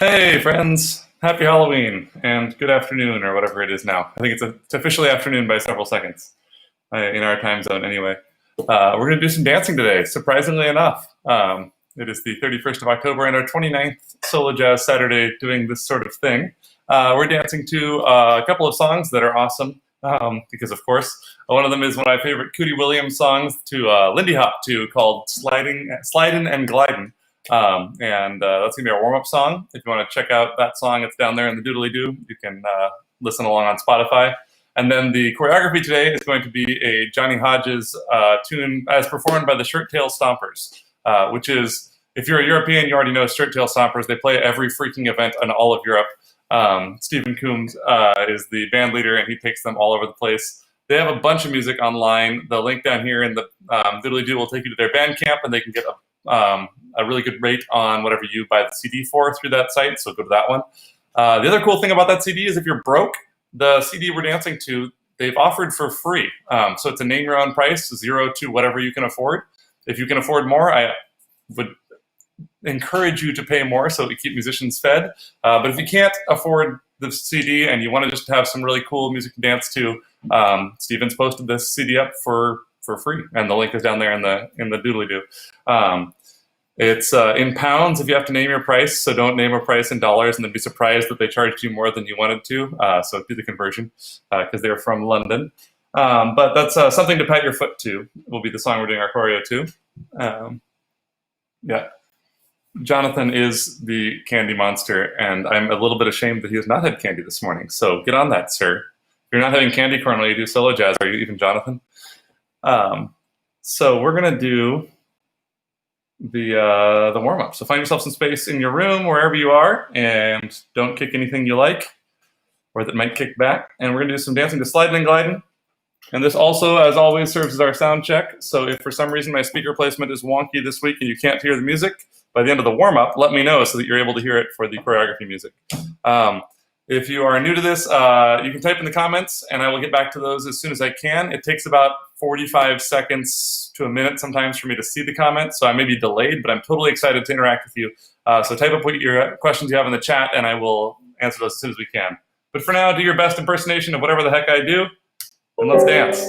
Hey, friends. Happy Halloween and good afternoon, or whatever it is now. I think it's officially afternoon by several seconds in our time zone anyway. We're going to do some dancing today, surprisingly enough. It is the 31st of October and our 29th Solo Jazz Saturday doing this sort of thing. We're dancing to a couple of songs that are awesome because, of course, one of them is one of my favorite Cootie Williams songs to Lindy Hop to called Slidin and Glidin. That's going to be our warm-up song. If you want to check out that song, it's down there in the doodly-doo. You can listen along on Spotify. And then the choreography today is going to be a Johnny Hodges tune as performed by the Shirt Tail Stompers, which is, if you're a European, you already know Shirt Tail Stompers. They play every freaking event in all of Europe. Stephen Coombs is the band leader, and he takes them all over the place. They have a bunch of music online. The link down here in the doodly-doo will take you to their Bandcamp, and they can get a really good rate on whatever you buy the CD for through that site, so go to that one. The other cool thing about that CD is if you're broke, the CD we're dancing to, they've offered for free. So it's a name your own price, 0 to whatever you can afford. If you can afford more, I would encourage you to pay more so we keep musicians fed. But if you can't afford the CD and you want to just have some really cool music to dance to, Steven's posted this CD up for free, and the link is down there in the doodly-doo. It's in pounds if you have to name your price, so don't name a price in dollars and then be surprised that they charged you more than you wanted to. So do the conversion because they're from London. But that's Something to Pat Your Foot To will be the song we're doing our choreo to. Yeah. Jonathan is the candy monster, and I'm a little bit ashamed that he has not had candy this morning. So get on that, sir. If you're not having candy corn while you do solo jazz, are you even Jonathan? So we're going to do the warm-up. So find yourself some space in your room, wherever you are, and don't kick anything you like or that might kick back. And we're going to do some dancing to Slidin and Glidin. And this also, as always, serves as our sound check. So if for some reason my speaker placement is wonky this week and you can't hear the music, by the end of the warm-up, let me know so that you're able to hear it for the choreography music. If you are new to this, you can type in the comments, and I will get back to those as soon as I can. It takes about 45 seconds to a minute sometimes for me to see the comments, so I may be delayed, but I'm totally excited to interact with you. So type up what your questions you have in the chat, and I will answer those as soon as we can. But for now, do your best impersonation of whatever the heck I do, and let's dance.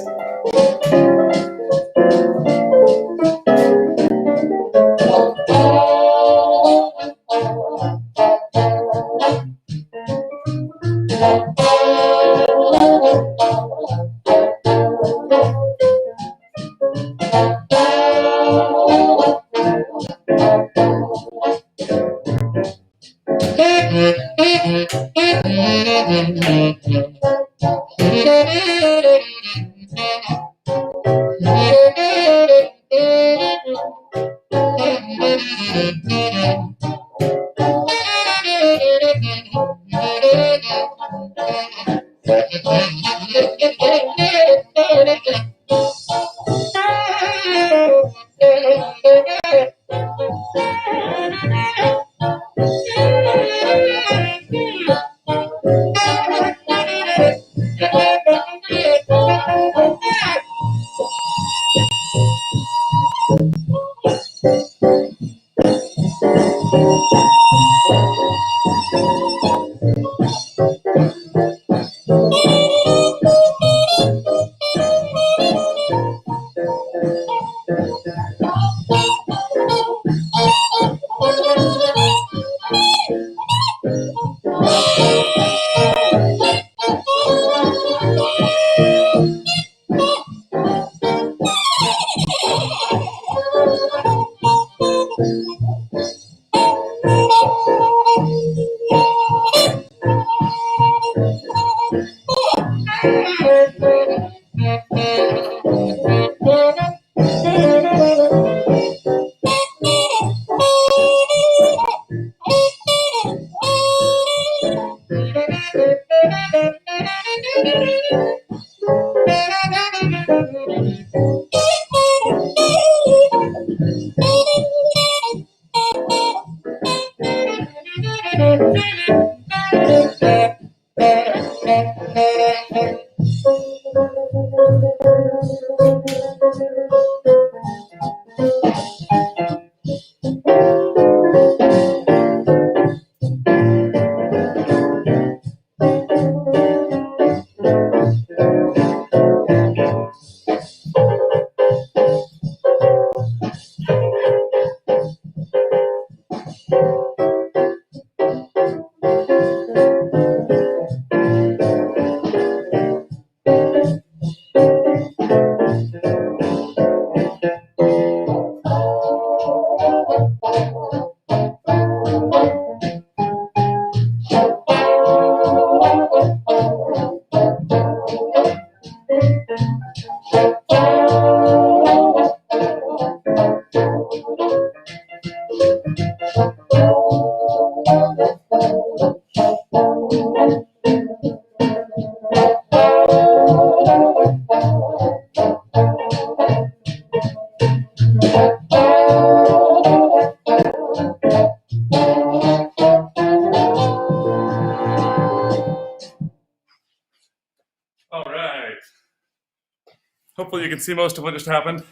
Hopefully you can see most of what just happened.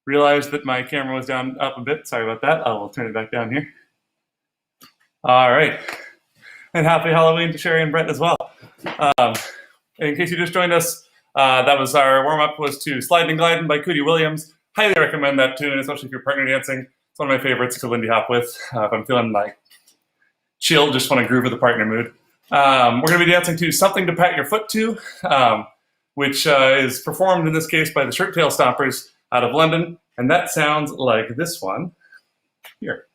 Realized that my camera was down up a bit. Sorry about that. I will turn it back down here. All right. And happy Halloween to Sherry and Brett as well. In case you just joined us, that was our warm-up was to Slidin' and Glidin' by Cootie Williams. Highly recommend that tune, especially if you're partner dancing. It's one of my favorites to Lindy hop with. If I'm feeling like chill, just want to groove with the partner mood. We're going to be dancing to Something to Pat Your Foot To, which is performed in this case by the Shirt Tail Stompers out of London. And that sounds like this one here.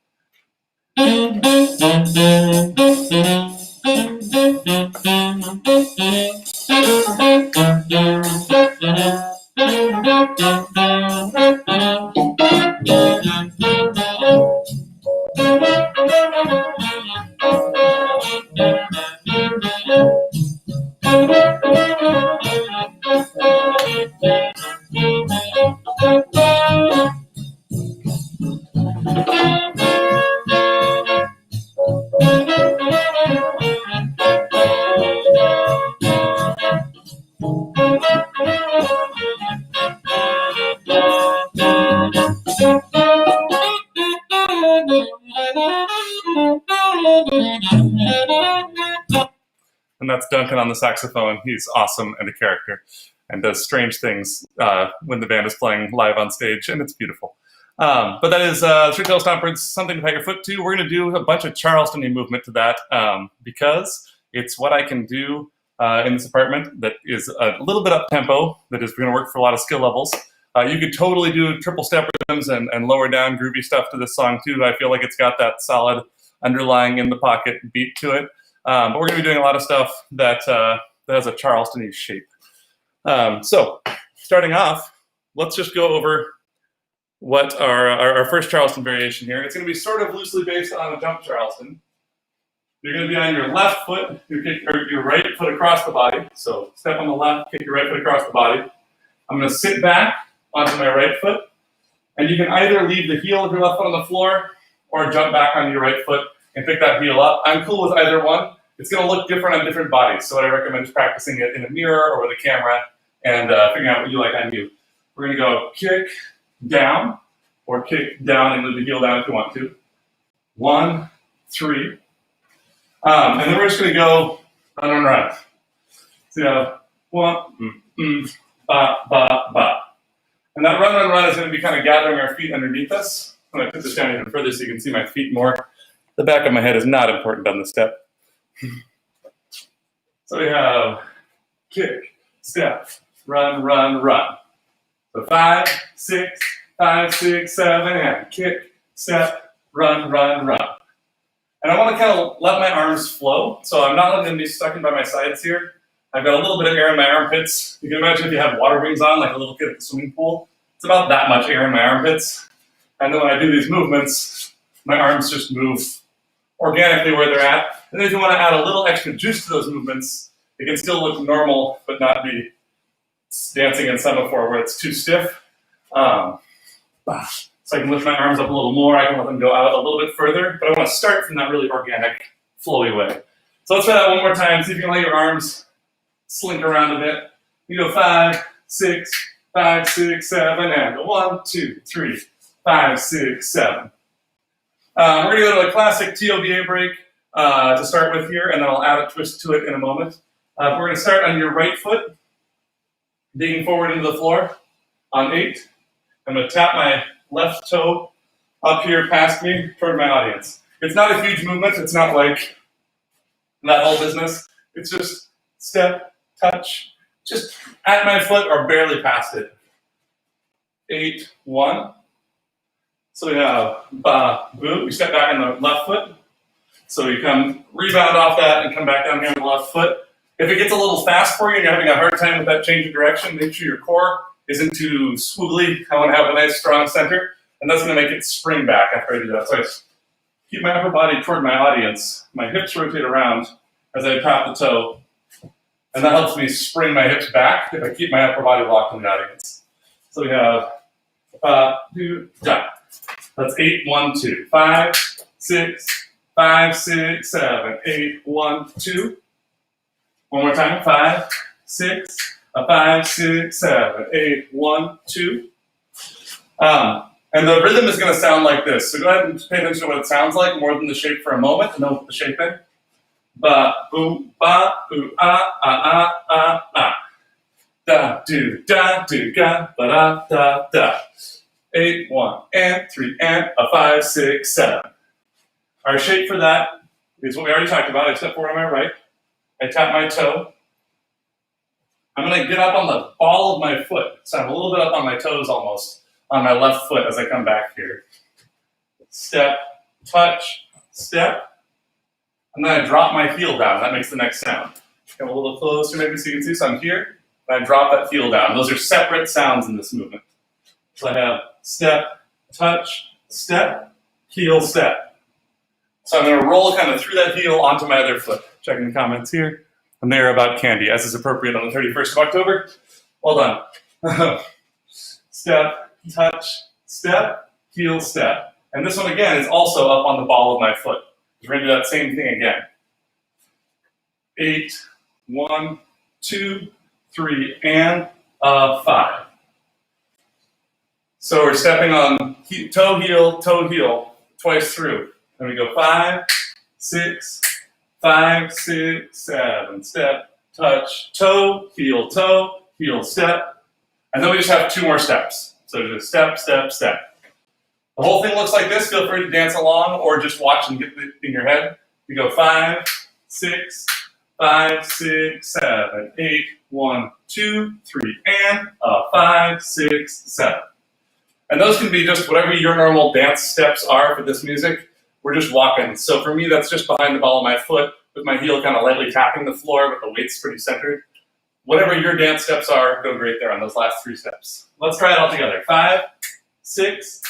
And that's Duncan on the saxophone. He's awesome and a character and does strange things when the band is playing live on stage, and it's beautiful. But that is Shirt Tail Stompers, Something to Pat Your Foot To. We're going to do a bunch of Charleston-y movement to that because it's what I can do in this apartment that is a little bit up-tempo, that is going to work for a lot of skill levels. You could totally do triple step rhythms and lower down groovy stuff to this song too. I feel like it's got that solid underlying in the pocket beat to it. But we're going to be doing a lot of stuff that has a Charleston-y shape. So starting off, let's just go over what our first Charleston variation here. It's going to be sort of loosely based on a jump Charleston. You're going to be on your left foot, your right foot across the body. So step on the left, kick your right foot across the body. I'm going to sit back onto my right foot, and you can either leave the heel of your left foot on the floor or jump back onto your right foot and pick that heel up. I'm cool with either one. It's going to look different on different bodies, so what I recommend is practicing it in a mirror or with a camera and figuring out what you like on you. We're going to go kick, down, or kick down and leave the heel down if you want to. 1, 3. And then we're just going to go run and run. So you have 1, ba, ba, ba. And that run, run, run is going to be kind of gathering our feet underneath us. I'm going to put this down even further so you can see my feet more. The back of my head is not important on the step. So we have kick, step, run, run, run. So 5, 6, 5, 6, 7, and kick, step, run, run, run. And I want to kind of let my arms flow, so I'm not letting them be stuck in by my sides here. I've got a little bit of air in my armpits. You can imagine if you have water wings on, like a little kid at the swimming pool. It's about that much air in my armpits. And then when I do these movements, my arms just move organically where they're at. And then if you want to add a little extra juice to those movements, it can still look normal, but not be dancing in semaphore where it's too stiff. So I can lift my arms up a little more. I can let them go out a little bit further, but I want to start from that really organic, flowy way. So let's try that one more time. See if you can let your arms slink around a bit. You go 5, 6, 5, 6, 7, and 1, 2, 3, 5, 6, 7. We're going to go to a classic TOBA break to start with here, and then I'll add a twist to it in a moment. We're going to start on your right foot, digging forward into the floor on 8. I'm going to tap my left toe up here past me toward my audience. It's not a huge movement. It's not like that whole business. It's just step, touch, just at my foot or barely past it. 8, 1. So we have ba, boo. We step back on the left foot. So you come rebound off that and come back down here on the left foot. If it gets a little fast for you and you're having a hard time with that change of direction, make sure your core isn't too swoogly. I want to have a nice strong center, and that's going to make it spring back after I do that. So I keep my upper body toward my audience. My hips rotate around as I tap the toe, and that helps me spring my hips back if I keep my upper body locked in the audience. So we have do, da. That's 8, 1, 2, 5, 6, 5, 6, 7, 8, 1, 2. One more time, 5, 6. a 5, 6, 7, 8, 1, 2. And the rhythm is going to sound like this. So go ahead and pay attention to what it sounds like more than the shape for a moment, and then we'll put the shape in. Ba, boo, ah, ah, ah, ah, ah. Da, do, ga, ba, da, da, da. 8, 1, and 3, and a 5, 6, 7. Our shape for that is what we already talked about. I step forward on my right. I tap my toe. I'm going to get up on the ball of my foot. So I'm a little bit up on my toes almost on my left foot as I come back here. Step, touch, step. And then I drop my heel down. That makes the next sound. Come a little closer maybe so you can see. So I'm here, and I drop that heel down. Those are separate sounds in this movement. So I have step, touch, step, heel, step. So I'm going to roll kind of through that heel onto my other foot. Checking the comments here. And they're about candy, as is appropriate on the 31st of October. Well done. Step, touch, step, heel, step. And this one, again, is also up on the ball of my foot. We're going to do that same thing again. 8, 1, 2, 3, and 5. So we're stepping on toe, heel, twice through. Then we go 5, 6, 5, 6, 7. Step, touch, toe, heel, step. And then we just have 2 more steps. So just step, step, step. The whole thing looks like this. Feel free to dance along or just watch and get it in your head. We go 5, 6, 5, 6, 7, 8, 1, 2, 3, and 5, 6, 7. And those can be just whatever your normal dance steps are for this music. We're just walking. So for me, that's just behind the ball of my foot with my heel kind of lightly tapping the floor, but the weight's pretty centered. Whatever your dance steps are, go great there on those last 3 steps. Let's try it all together. 5, 6,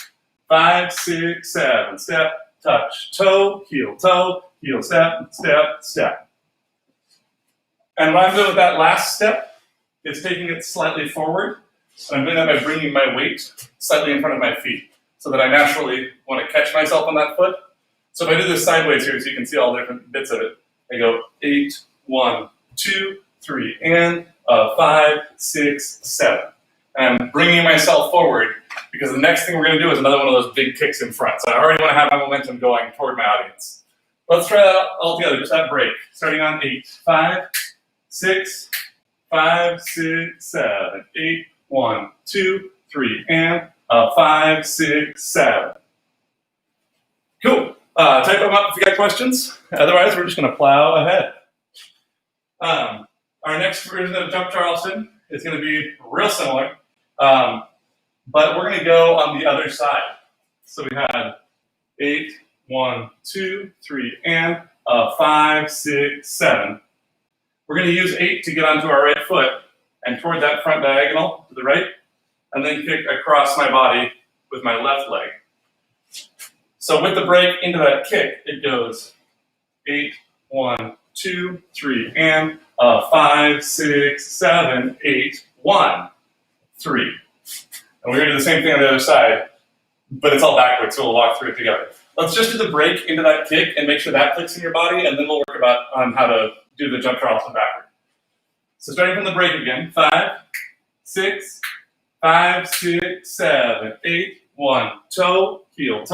5, 6, 7. Step, touch, toe, heel, step, step, step. And what I'm doing with that last step is taking it slightly forward. And I'm doing that by bringing my weight slightly in front of my feet so that I naturally want to catch myself on that foot. So if I do this sideways here so you can see all the different bits of it, I go 8, 1, 2, 3, and 5, 6, 7. And I'm bringing myself forward because the next thing we're going to do is another one of those big kicks in front. So I already want to have my momentum going toward my audience. Let's try that all together, just that break. Starting on 8, 5, 6, 5, 6, 7, 8, 1, 2, 3, and 5, 6, 7. Cool. Type them up if you got questions. Otherwise, we're just going to plow ahead. Our next version of Jump Charleston is going to be real similar, but we're going to go on the other side. So we had 8, 1, 2, 3, and 5, 6, 7. We're going to use 8 to get onto our right foot and toward that front diagonal to the right, and then kick across my body with my left leg. So with the break into that kick, it goes 8, 1, 2, 3, and 5, 6, 7, 8, 1, 3. And we're going to do the same thing on the other side, but it's all backwards, so we'll walk through it together. Let's just do the break into that kick and make sure that clicks in your body, and then we'll work on how to do the jump Charleston backward. So starting from the break again, 5, 6, 5, 6, 7, 8, 1, toe, heel,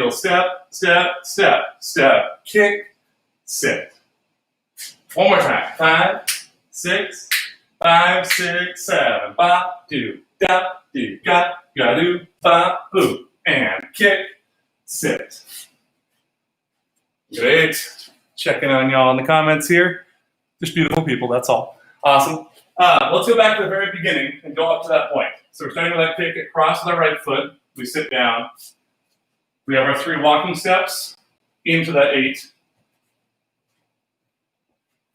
step, step, step, step, kick, sit. One more time. 5, 6, 5, 6, 7. Ba, do, ga, do, ba, boo. And kick, sit. Great. Checking on y'all in the comments here. Just beautiful people, that's all. Awesome. Let's go back to the very beginning and go up to that point. So we're starting with that kick across with our right foot. We sit down. We have our 3 walking steps into that 8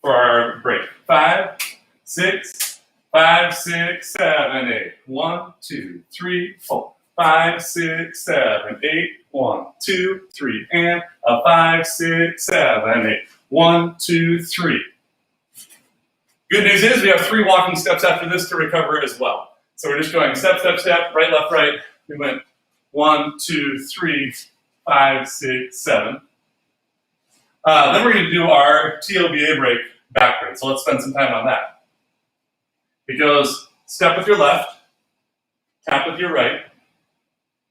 for our break. 5, 6, 5, 6, 7, 8. 1, 2, 3, 4. 5, 6, 7, 8. 1, 2, 3, and 5, 6, 7, 8. 1, 2, 3. Good news is we have 3 walking steps after this to recover as well. So we're just going step, step, step, right, left, right. We went 1, 2, 3, 5, 6, 7. Then we're going to do our TOBA break backwards. So let's spend some time on that. It goes step with your left, tap with your right,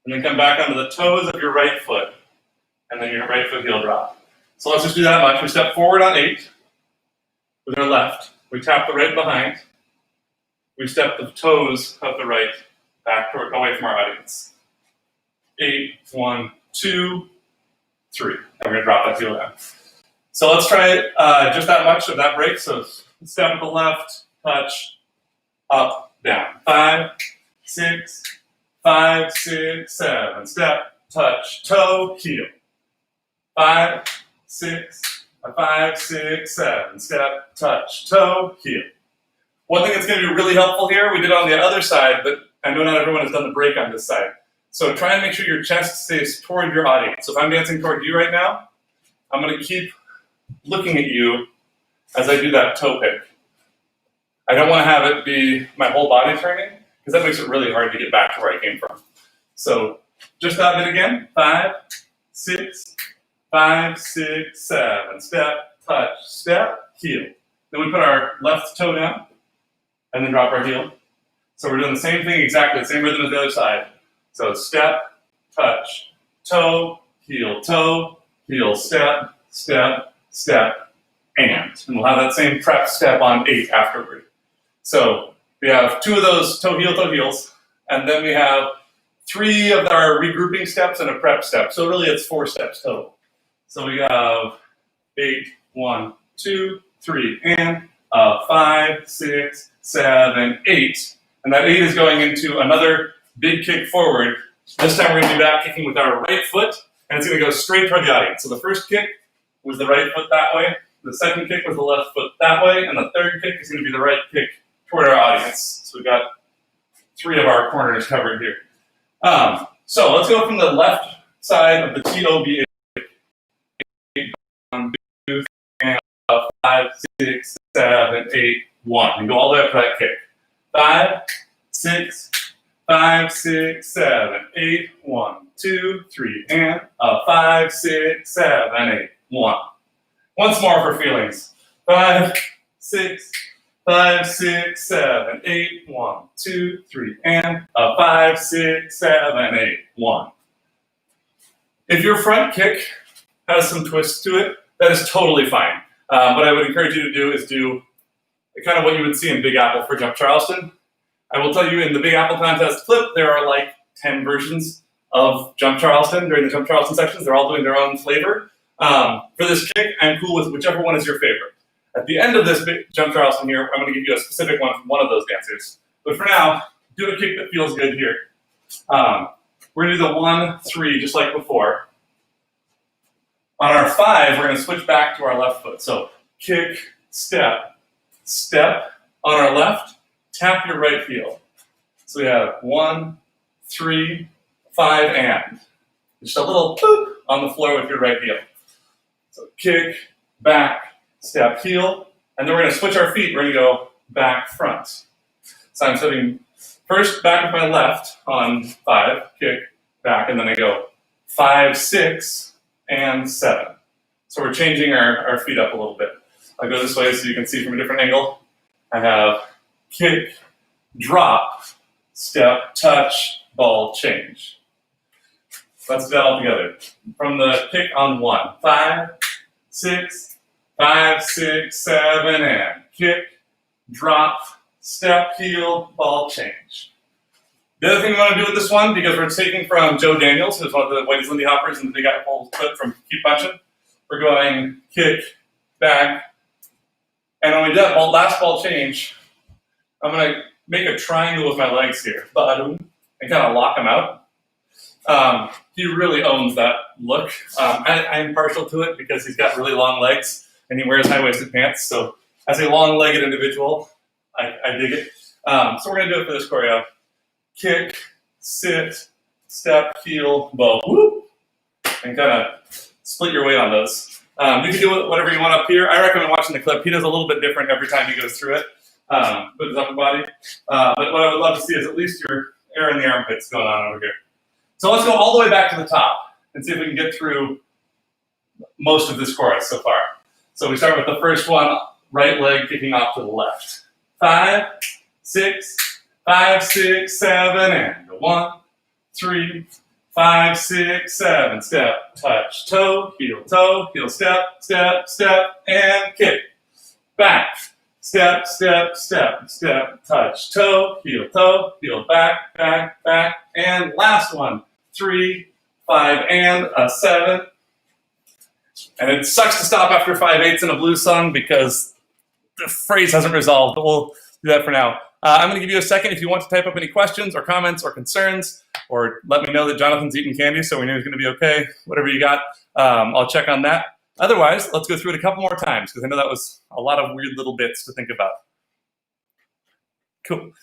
and then come back onto the toes of your right foot, and then your right foot heel drop. So let's just do that much. We step forward on 8 with our left. We tap the right behind. We step the toes of the right back toward, away from our audience. 8, 1, 2, 3. And we're going to drop that heel down. So let's try it just that much of that break. So step with the left, touch, up, down. 5, 6, 5, 6, 7. Step, touch, toe, heel. 5, 6, 5, 6, 7. Step, touch, toe, heel. One thing that's going to be really helpful here, we did on the other side, but I know not everyone has done the break on this side. So try and make sure your chest stays toward your audience. So if I'm dancing toward you right now, I'm going to keep looking at you as I do that toe pick. I don't want to have it be my whole body turning, because that makes it really hard to get back to where I came from. So just that bit again. 5, 6, 5, 6, 7. Step, touch, step, heel. Then we put our left toe down, and then drop our heel. So we're doing the same thing, exactly the same rhythm as the other side. So step, touch, toe, heel, step, step, step, and we'll have that same prep step on 8 afterward. So we have 2 of those toe, heels, and then we have 3 of our regrouping steps and a prep step. So really it's 4 steps total. So we have 8, 1, 2, 3, and 5, 6, 7, 8. And that 8 is going into another big kick forward. This time we're going to be back kicking with our right foot, and it's going to go straight toward the audience. So the first kick was the right foot that way, the second kick was the left foot that way, and the third kick is going to be the right kick toward our audience. So we've got 3 of our corners covered here. So let's go from the left side of the TOBA. 8, 1, 2, and 5, 6, 7, 8, 1. And go all the way up to that kick. 5, 6, 5, 6, 7, 8, 1, 2, 3, and 5, 6, 7, 8, 1. Once more for feelings. 5, 6, 5, 6, 7, 8, 1, 2, 3, and 5, 6, 7, 8, 1. If your front kick has some twist to it, that is totally fine. What I would encourage you to do is do kind of what you would see in Big Apple for Jump Charleston. I will tell you in the Big Apple contest clip, there are like 10 versions of Jump Charleston during the Jump Charleston sections. They're all doing their own flavor. For this kick, I'm cool with whichever one is your favorite. At the end of this Jump Charleston here, I'm going to give you a specific one from one of those dancers. But for now, do a kick that feels good here. We're going to do the 1, 3, just like before. On our 5, we're going to switch back to our left foot. So kick, step, step on our left, tap your right heel. So we have 1, 3, 5, and. Just a little boop on the floor with your right heel. So kick, back, step, heel, and then we're going to switch our feet. We're going to go back, front. So I'm sitting first back with my left on 5, kick, back, and then I go 5, 6, and 7. So we're changing our feet up a little bit. I'll go this way so you can see from a different angle. I have kick, drop, step, touch, ball, change. Let's do that all together. From the kick on 1, 5, 6, 5, 6, 7, and kick, drop, step, heel, ball, change. The other thing we want to do with this one, because we're taking from Joe Daniels, who's one of the Whitey's Lindy Hoppers in the Big Apple clip from Keep Punching, we're going kick, back, and when we do that last ball change, I'm going to make a triangle with my legs here, and kind of lock them out. He really owns that look. I'm partial to it because he's got really long legs and he wears high-waisted pants. So as a long-legged individual, I dig it. So we're going to do it for this choreo. Kick, sit, step, heel, bow, whoop, and kind of split your weight on those. You can do whatever you want up here. I recommend watching the clip. He does a little bit different every time he goes through it with his upper body. But what I would love to see is at least your air in the armpits going on over here. So let's go all the way back to the top and see if we can get through most of this chorus so far. So we start with the first one, right leg kicking off to the left. 5, 6, 5, 6, 7, and 1, 3, 5, 6, 7. Step, touch, toe, heel, step, step, step, and kick. Back. Step, step, step, step, touch, toe, heel, back, back, back, and last one. 3, 5, and a 7. And it sucks to stop after 5/8 in a blues song because the phrase hasn't resolved, but we'll do that for now. I'm going to give you a second if you want to type up any questions or comments or concerns, or let me know that Jonathan's eating candy, so we know he's going to be okay. Whatever you got, I'll check on that. Otherwise, let's go through it a couple more times, because I know that was a lot of weird little bits to think about. Cool.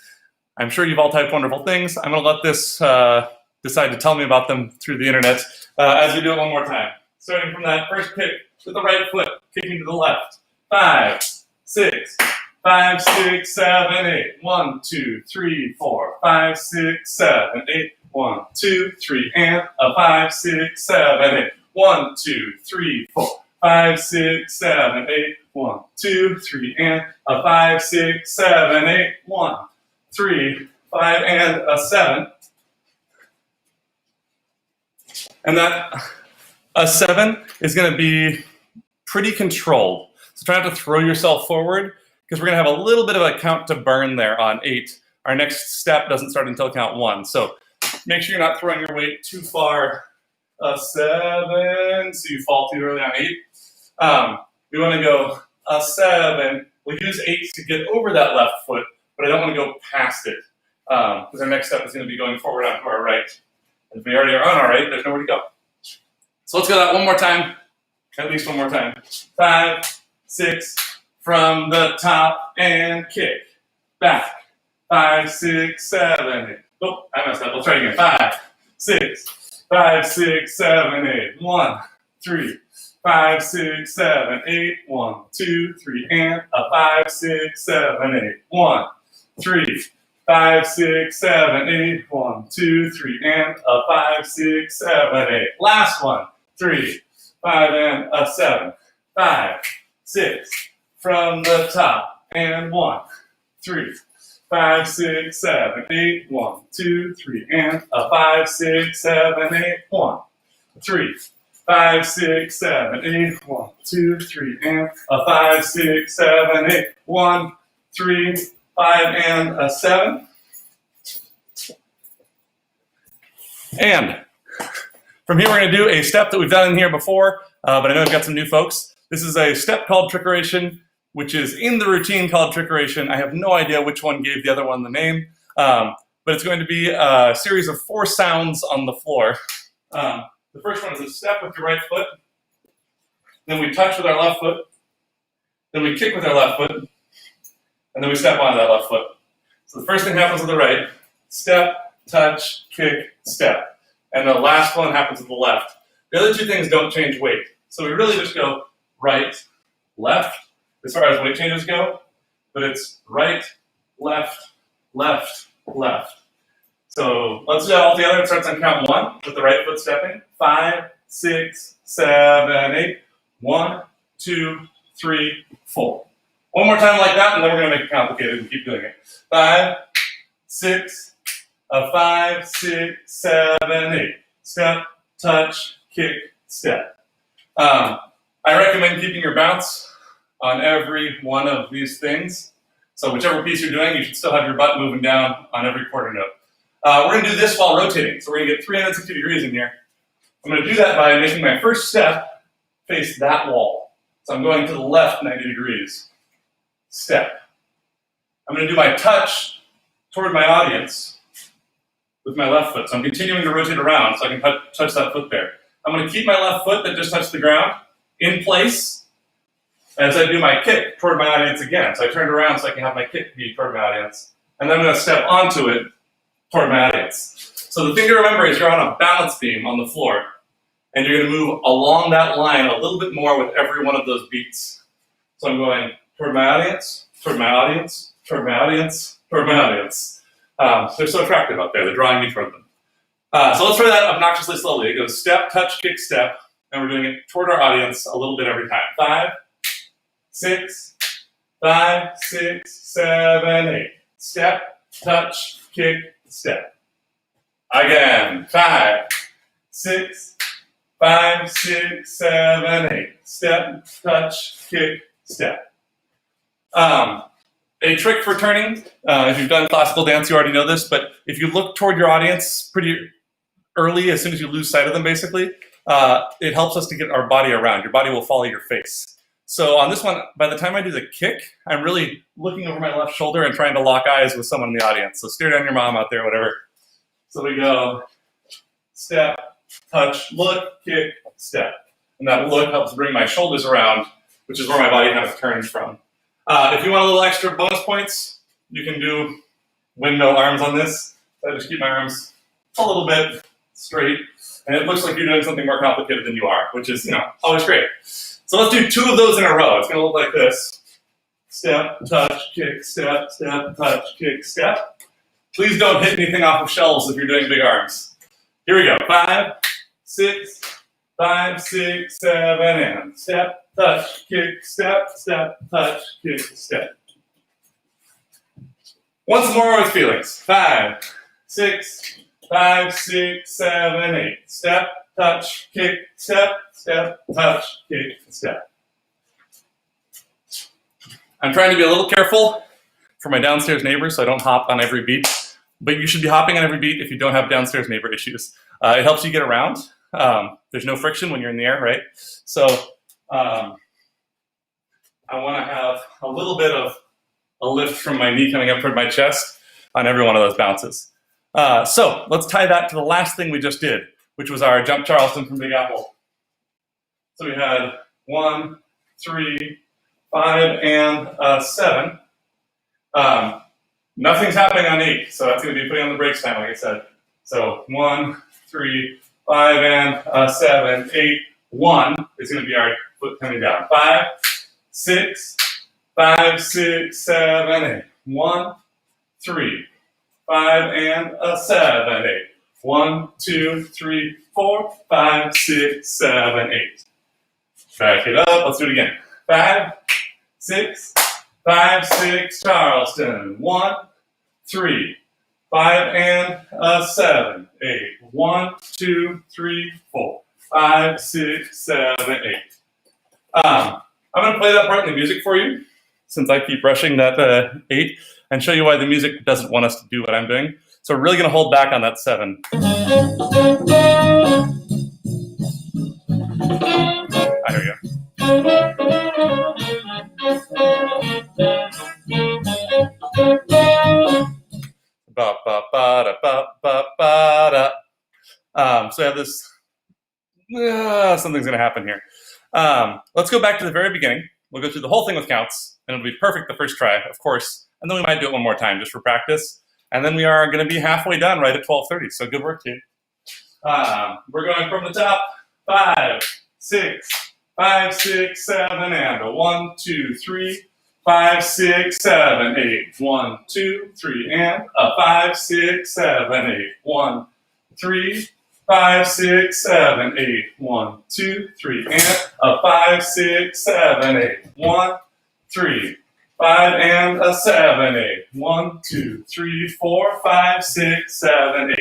I'm sure you've all typed wonderful things. I'm going to let this decide to tell me about them through the internet as we do it one more time. Starting from that first kick with the right foot, kicking to the left. 5, 6, 5, 6, 7, 8. 1, 2, 3, 4, 5, 6, 7, 8. 1, 2, 3, and a 5, 6, 7, 8. 1, 2, 3, 4, 5, 6, 7, 8. 1, 2, 3, and a 5, 6, 7, 8. 1, 3, 5, and a 7. And that a 7 is going to be pretty controlled. So try not to throw yourself forward, because we're going to have a little bit of a count to burn there on 8. Our next step doesn't start until count 1. So make sure you're not throwing your weight too far. A 7, so you fall too early on 8. We want to go a 7. We'll use 8 to get over that left foot, but I don't want to go past it, because our next step is going to be going forward onto our right. And if we already are on our right, there's nowhere to go. So let's go that one more time, at least one more time. 5, 6, from the top and kick. Back. 5, 6, 7, 8. Oh, I messed up. Let's try it again. 5, 6, 5, 6, 7, 8. 1, 3, 5, 6, 7, 8. 1, 2, 3, and a 5, 6, 7, 8. 1, 3, 5, 6, 7, 8. 1, 2, 3, and a 5, 6, 7, 8. Last one. 3, 5, and a 7. 5, 6, from the top, and 1, 3, 5, 6, 7, 8. 1, 2, 3, and a 5, 6, 7, 8. 1, 3, 5, 6, 7, 8. 1, 2, 3, and a 5, 6, 7, 8. 1, 3, 5, and a 7. And from here, we're going to do a step that we've done in here before, but I know I've got some new folks. This is a step called trickeration, which is in the routine called trickeration. I have no idea which one gave the other one the name, but it's going to be a series of 4 sounds on the floor. The first one is a step with your right foot, then we touch with our left foot, then we kick with our left foot, and then we step onto that left foot. So the first thing happens with the right, step, touch, kick, step. And the last one happens with the left. The other 2 things don't change weight. So we really just go right, left, as far as weight changes go, but it's right, left, left, left. So let's do that all together. It starts on count 1 with the right foot stepping. 5, 6, 7, 8. 1, 2, 3, 4. One more time like that, and then we're going to make it complicated and keep doing it. 5, 6, a 5, 6, 7, 8. Step, touch, kick, step. I recommend keeping your bounce on every one of these things. So whichever piece you're doing, you should still have your butt moving down on every quarter note. We're going to do this while rotating. So we're going to get 360 degrees in here. I'm going to do that by making my first step face that wall. So I'm going to the left 90 degrees. Step. I'm going to do my touch toward my audience with my left foot. So I'm continuing to rotate around so I can touch that foot there. I'm going to keep my left foot that just touched the ground in place as I do my kick toward my audience again. So I turned around so I can have my kick be toward my audience. And then I'm going to step onto it toward my audience. So the thing to remember is you're on a balance beam on the floor, and you're going to move along that line a little bit more with every one of those beats. So I'm going toward my audience, toward my audience, toward my audience, toward my audience. They're so attractive out there. They're drawing me toward them. So let's try that obnoxiously slowly. It goes step, touch, kick, step. And we're doing it toward our audience a little bit every time. 5, 6, 5, 6, 7, 8. step, touch, kick, step. Again, 5, 6, 5, 6, 7, 8. Step, touch, kick, step. A trick for turning, if you've done classical dance, you already know this, but if you look toward your audience pretty early, as soon as you lose sight of them, basically, it helps us to get our body around. Your body will follow your face. So on this one, by the time I do the kick, I'm really looking over my left shoulder and trying to lock eyes with someone in the audience. So stare down your mom out there, whatever. So we go step, touch, look, kick, step. And that look helps bring my shoulders around, which is where my body kind of turns from. If you want a little extra bonus points, you can do windmill arms on this. So I just keep my arms a little bit straight. And it looks like you're doing something more complicated than you are, which is, always great. So let's do 2 of those in a row. It's going to look like this. Step, touch, kick, step, step, touch, kick, step. Please don't hit anything off of shelves if you're doing big arms. Here we go. 5, 6, 5, 6, 7, and step, touch, kick, step, step, touch, kick, step. Once more with feelings. 5, 6, 5, 6, 7, 8. Step, touch, kick, step, step, touch, kick, step. I'm trying to be a little careful for my downstairs neighbors so I don't hop on every beat, but you should be hopping on every beat if you don't have downstairs neighbor issues. It helps you get around. There's no friction when you're in the air, right? So I want to have a little bit of a lift from my knee coming up toward my chest on every one of those bounces. So let's tie that to the last thing we just did, which was our jump Charleston from Big Apple. So we had 1, 3, 5, and 7. Nothing's happening on 8, so that's going to be putting on the brakes time, like I said. So 1, 3, 5, and 7, 8, 1 is going to be our foot coming down. 5, 6, 5, 6, 7, 8. 1, 3, 5, and 7, 8. 1, 2, 3, 4, 5, 6, 7, 8. Back it up. Let's do it again. 5, 6, 5, 6, Charleston. 1, 3, 5, and 7, 8. 1, 2, 3, 4, 5, 6, 7, 8. I'm going to play that part in the music for you, since I keep rushing that 8, and show you why the music doesn't want us to do what I'm doing. So we're really going to hold back on that 7. Here we go. Ba, ba, ba, da, ba, ba, ba, da. So I have this, something's going to happen here. Let's go back to the very beginning. We'll go through the whole thing with counts, and it'll be perfect the first try, of course. And then we might do it one more time just for practice. And then we are going to be halfway done right at 12:30. So good work, team. We're going from the top. 5, 6, 5, 6, 7, and 1, 2, 3, 5, 6, 7, 8. 1, 2, 3, and 5, 6, 7, 8. 1, 3, 5, 6, 7, 8. 1, 2, 3, and 5, 6, 7, 8. 1, 3, 5, and 7, 8. 1, 2, 3, 4, 5, 6, 7, 8.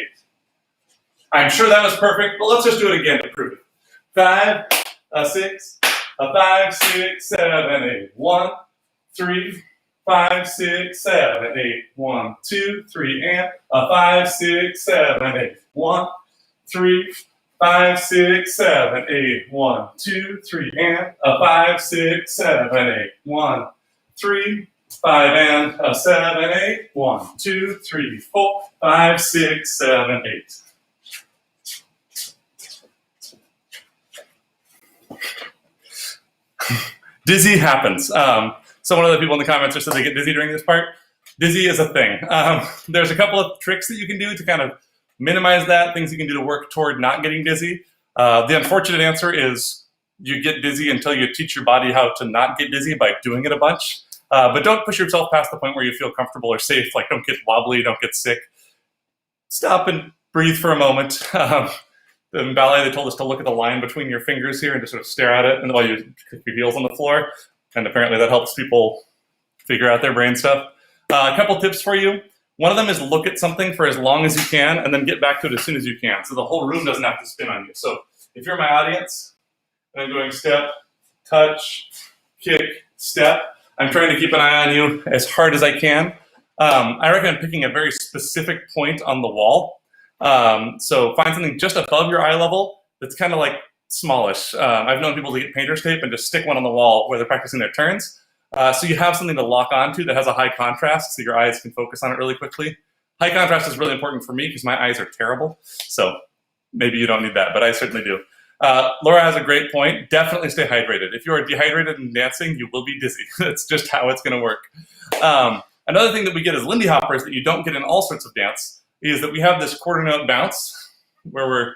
I'm sure that was perfect, but let's just do it again to prove it. 5, 6, 5, 6, 7, 8. 1, 3, 5, 6, 7, 8. 1, 2, 3, and 5, 6, 7, 8. 1, 3, 5, 6, 7, 8. 1, 2, 3, and 5, 6, 7, 8. 1, 3, 5, and 7, 8. 1, 2, 3, 4, 5, 6, 7, 8. Dizzy happens. So one of the people in the comments just said they get dizzy during this part. Dizzy is a thing. There's a couple of tricks that you can do to kind of minimize that, things you can do to work toward not getting dizzy. The unfortunate answer is you get dizzy until you teach your body how to not get dizzy by doing it a bunch. But don't push yourself past the point where you feel comfortable or safe. Like, don't get wobbly, don't get sick. Stop and breathe for a moment. In ballet, they told us to look at the line between your fingers here and just sort of stare at it and while you kick your heels on the floor. And apparently that helps people figure out their brain stuff. A couple tips for you. One of them is look at something for as long as you can and then get back to it as soon as you can, so the whole room doesn't have to spin on you. So if you're my audience and I'm doing step, touch, kick, step, I'm trying to keep an eye on you as hard as I can. I recommend picking a very specific point on the wall. So find something just above your eye level that's kind of like smallish. I've known people to get painter's tape and just stick one on the wall where they're practicing their turns. So you have something to lock onto that has a high contrast so your eyes can focus on it really quickly. High contrast is really important for me because my eyes are terrible. So maybe you don't need that, but I certainly do. Laura has a great point. Definitely stay hydrated. If you are dehydrated in dancing, you will be dizzy. That's just how it's going to work. Another thing that we get as Lindy hoppers that you don't get in all sorts of dance is that we have this quarter note bounce where we're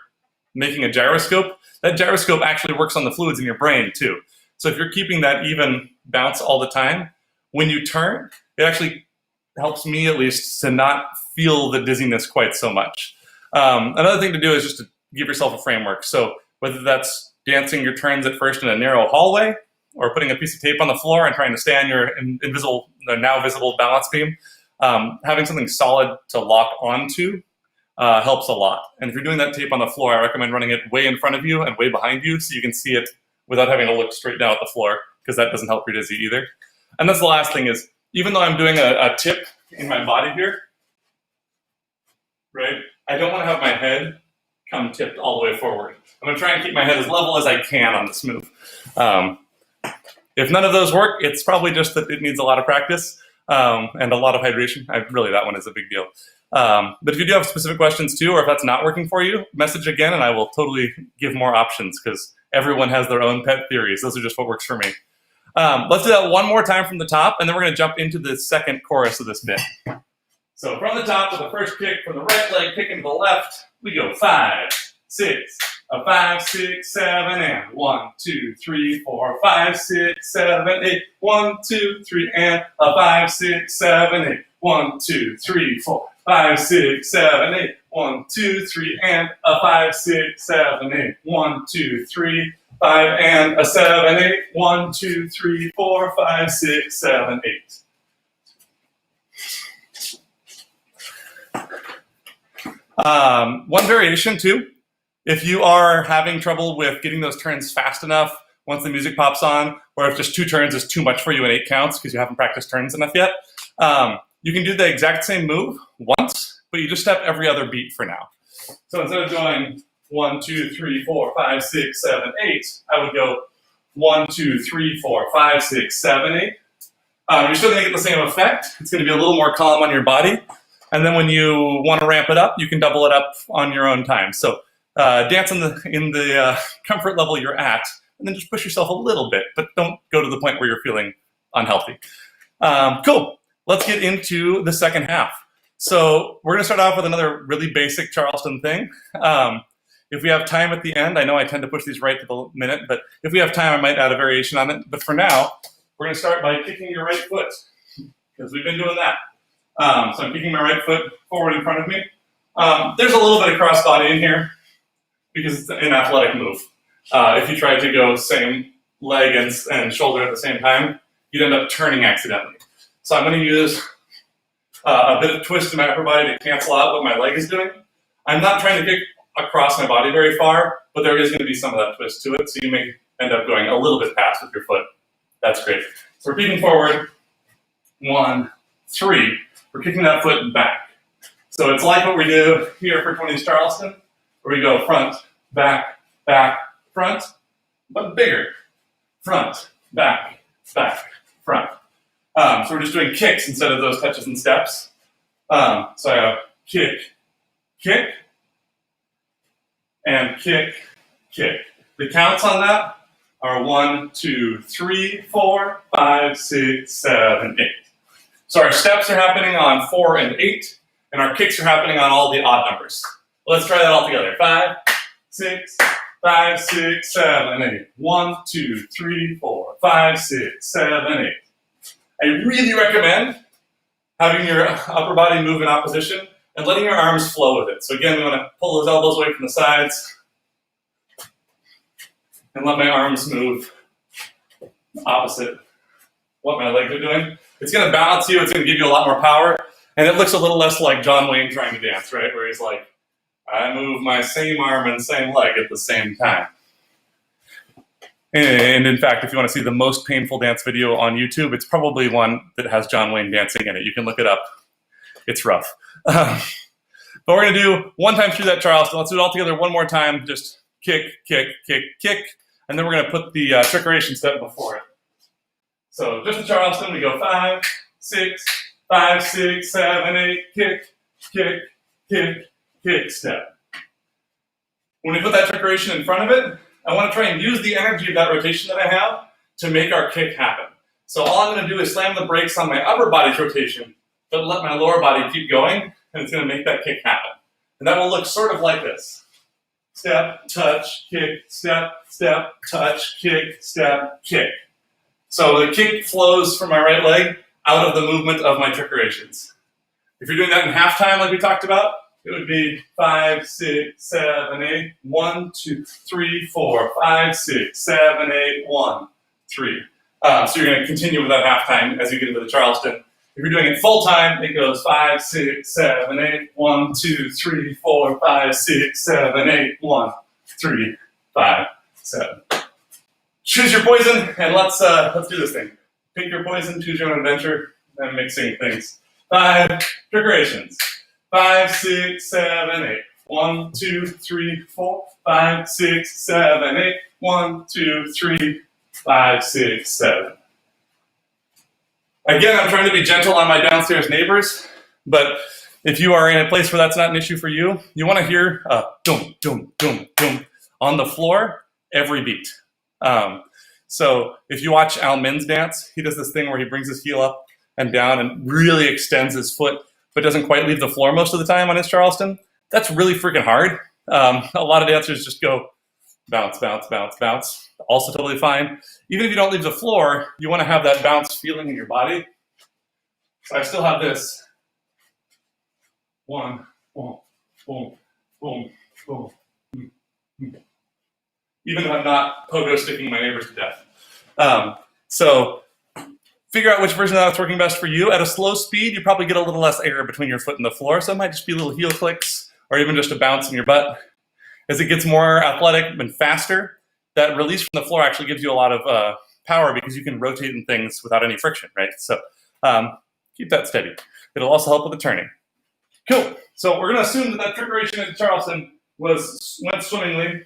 making a gyroscope. That gyroscope actually works on the fluids in your brain too. So if you're keeping that even bounce all the time, when you turn, it actually helps me at least to not feel the dizziness quite so much. Another thing to do is just to give yourself a framework. So whether that's dancing your turns at first in a narrow hallway or putting a piece of tape on the floor and trying to stay on your now visible balance beam, having something solid to lock onto helps a lot. And if you're doing that tape on the floor, I recommend running it way in front of you and way behind you so you can see it without having to look straight down at the floor, because that doesn't help your dizzy either. And that's the last thing is, even though I'm doing a tip in my body here, right, I don't want to have my head come tipped all the way forward. I'm going to try and keep my head as level as I can on this move. If none of those work, it's probably just that it needs a lot of practice and a lot of hydration. Really, that one is a big deal. But if you do have specific questions too, or if that's not working for you, message again and I will totally give more options because everyone has their own pet theories. Those are just what works for me. Let's do that one more time from the top, and then we're going to jump into the second chorus of this bit. So from the top with the first kick from the right leg, kicking to the left, we go 5, 6, a 5, 6, 7, and 1, 2, 3, 4, 5, 6, 7, 8, 1, 2, 3, and a 5, 6, 7, 8, 1, 2, 3, 4, 5, 6, 7, 8, 1, 2, 3, and a 5, 6, 7, 8, 1, 2, 3, 5, and a 7, 8, 1, 2, 3, 4, 5, 6, 7, 8. One variation too, if you are having trouble with getting those turns fast enough once the music pops on, or if just 2 turns is too much for you in 8 counts because you haven't practiced turns enough yet, you can do the exact same move once, but you just step every other beat for now. So instead of going 1, 2, 3, 4, 5, 6, 7, 8, I would go 1, 2, 3, 4, 5, 6, 7, 8. You're still going to get the same effect. It's going to be a little more calm on your body. And then when you want to ramp it up, you can double it up on your own time. So dance in the comfort level you're at, and then just push yourself a little bit, but don't go to the point where you're feeling unhealthy. Cool. Let's get into the second half. So we're going to start off with another really basic Charleston thing. If we have time at the end, I know I tend to push these right to the minute, but if we have time, I might add a variation on it. But for now, we're going to start by kicking your right foot, because we've been doing that. So I'm kicking my right foot forward in front of me. There's a little bit of crossbody in here because it's an athletic move. If you tried to go same leg and shoulder at the same time, you'd end up turning accidentally. So I'm going to use a bit of twist in my upper body to cancel out what my leg is doing. I'm not trying to kick across my body very far, but there is going to be some of that twist to it, so you may end up going a little bit past with your foot. That's great. So we're kicking forward, 1, 3. We're kicking that foot back. So it's like what we do here for 20s Charleston, where we go front, back, front, but bigger. Front, back, front. So we're just doing kicks instead of those touches and steps. So I have kick, and kick. The counts on that are 1, 2, 3, 4, 5, 6, 7, 8. So our steps are happening on 4 and 8, and our kicks are happening on all the odd numbers. Let's try that all together. 5, 6, 5, 6, 7, 8. 1, 2, 3, 4, 5, 6, 7, 8. I really recommend having your upper body move in opposition and letting your arms flow with it. So again, we want to pull those elbows away from the sides and let my arms move opposite what my legs are doing. It's going to balance you. It's going to give you a lot more power. And it looks a little less like John Wayne trying to dance, right? Where he's like, I move my same arm and same leg at the same time. And in fact, if you want to see the most painful dance video on YouTube, it's probably one that has John Wayne dancing in it. You can look it up. It's rough. But we're going to do one time through that Charleston. Let's do it all together one more time. Just kick, kick, kick, kick. And then we're going to put the trickeration step before it. So just the Charleston, we go 5, 6, 5, 6, 7, 8, kick, kick, kick, kick, step. When we put that trickeration in front of it, I want to try and use the energy of that rotation that I have to make our kick happen. So all I'm going to do is slam the brakes on my upper body's rotation, but let my lower body keep going, and it's going to make that kick happen. And that will look sort of like this. Step, touch, kick, step, step, touch, kick, step, kick. So the kick flows from my right leg out of the movement of my trickerations. If you're doing that in half time like we talked about, it would be 5, 6, 7, 8, 1, 2, 3, 4, 5, 6, 7, 8, 1, 3. So you're going to continue with that half time as you get into the Charleston. If you're doing it full time, it goes 5, 6, 7, 8, 1, 2, 3, 4, 5, 6, 7, 8, 1, 3, 5, 7. Choose your poison, and let's do this thing. Pick your poison, choose your own adventure, and mixing things. 5 trickerations. 5, 6, 7, 8. 1, 2, 3, 4, 5, 6, 7, 8. 1, 2, 3, 5, 6, 7. Again, I'm trying to be gentle on my downstairs neighbors, but if you are in a place where that's not an issue for you, you want to hear dum, dum, dum, dum on the floor every beat. So if you watch Al Min's dance, he does this thing where he brings his heel up and down and really extends his foot, but doesn't quite leave the floor most of the time on his Charleston. That's really freaking hard. A lot of dancers just go bounce, bounce, bounce, bounce. Also totally fine. Even if you don't leave the floor, you want to have that bounce feeling in your body. So I still have this. 1, boom, boom, boom, boom. Even if I'm not pogo sticking my neighbors to death. So figure out which version of that's working best for you. At a slow speed, you probably get a little less air between your foot and the floor, so it might just be little heel clicks or even just a bounce in your butt. As it gets more athletic and faster, that release from the floor actually gives you a lot of power because you can rotate in things without any friction, right? So keep that steady. It'll also help with the turning. Cool. So we're going to assume that trickeration into Charleston went swimmingly.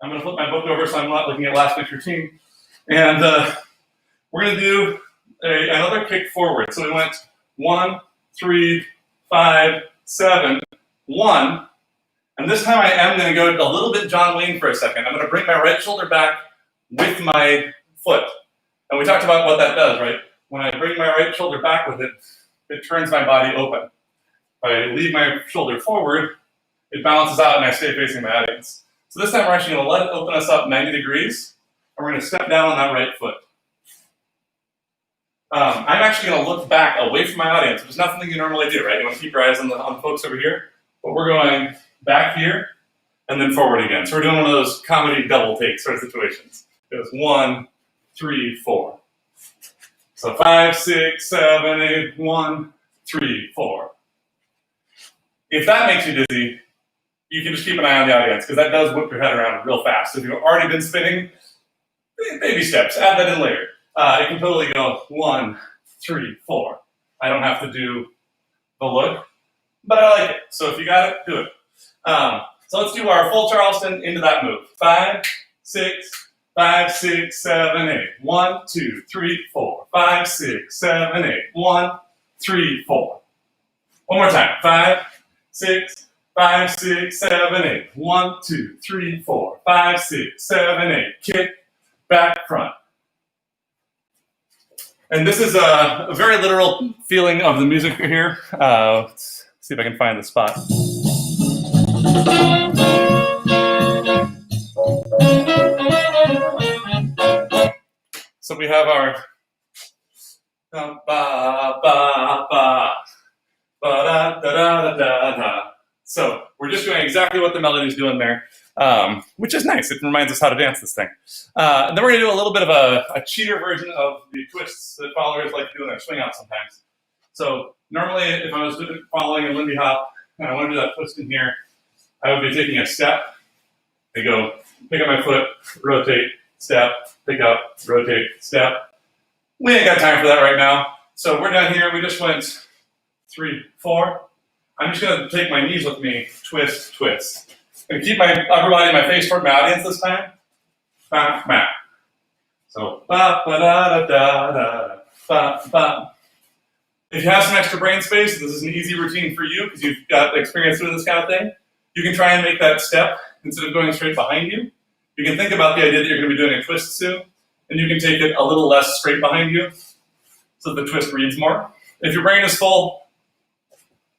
I'm going to flip my book over so I'm not looking at last week's routine. And we're going to do another kick forward. So we went 1, 3, 5, 7, 1. And this time I am going to go a little bit John Wayne for a second. I'm going to bring my right shoulder back with my foot. And we talked about what that does, right? When I bring my right shoulder back with it, it turns my body open. If I leave my shoulder forward, it balances out and I stay facing my audience. So this time we're actually going to let it open us up 90 degrees, and we're going to step down on that right foot. I'm actually going to look back away from my audience, which is not something you normally do, right? You want to keep your eyes on the folks over here, but we're going back here and then forward again. So we're doing one of those comedy double take sort of situations. It goes 1, 3, 4. So 5, 6, 7, 8, 1, 3, 4. If that makes you dizzy, you can just keep an eye on the audience because that does whip your head around real fast. So if you've already been spinning, baby steps, add that in later. It can totally go 1, 3, 4. I don't have to do the look, but I like it. So if you got it, do it. So let's do our full Charleston into that move. 5, 6, 5, 6, 7, 8. 1, 2, 3, 4. 5, 6, 7, 8. 1, 3, 4. One more time. 5, 6, 5, 6, 7, 8. 1, 2, 3, 4. 5, 6, 7, 8. Kick, back, front. And this is a very literal feeling of the music here. Let's see if I can find the spot. So we have our ba ba ba ba da da da da da. So we're we're just doing exactly what the melody's doing there, which is nice. It reminds us how to dance this thing. And then we're going to do a little bit of a cheater version of the twists that followers like to do in their swing out sometimes. So normally, if I was following a Lindy Hop and I want to do that twist in here, I would be taking a step. I go, pick up my foot, rotate, step, pick up, rotate, step. We ain't got time for that right now. So we're done here. We just went 3, 4. I'm just going to take my knees with me, twist, twist. I'm going to keep my upper body and my face toward my audience this time. Ba, ba. So, ba, ba, da, da, da, da, ba, ba. If you have some extra brain space, this is an easy routine for you because you've got experience doing this kind of thing. You can try and make that step instead of going straight behind you. You can think about the idea that you're going to be doing a twist soon, and you can take it a little less straight behind you so that the twist reads more. If your brain is full,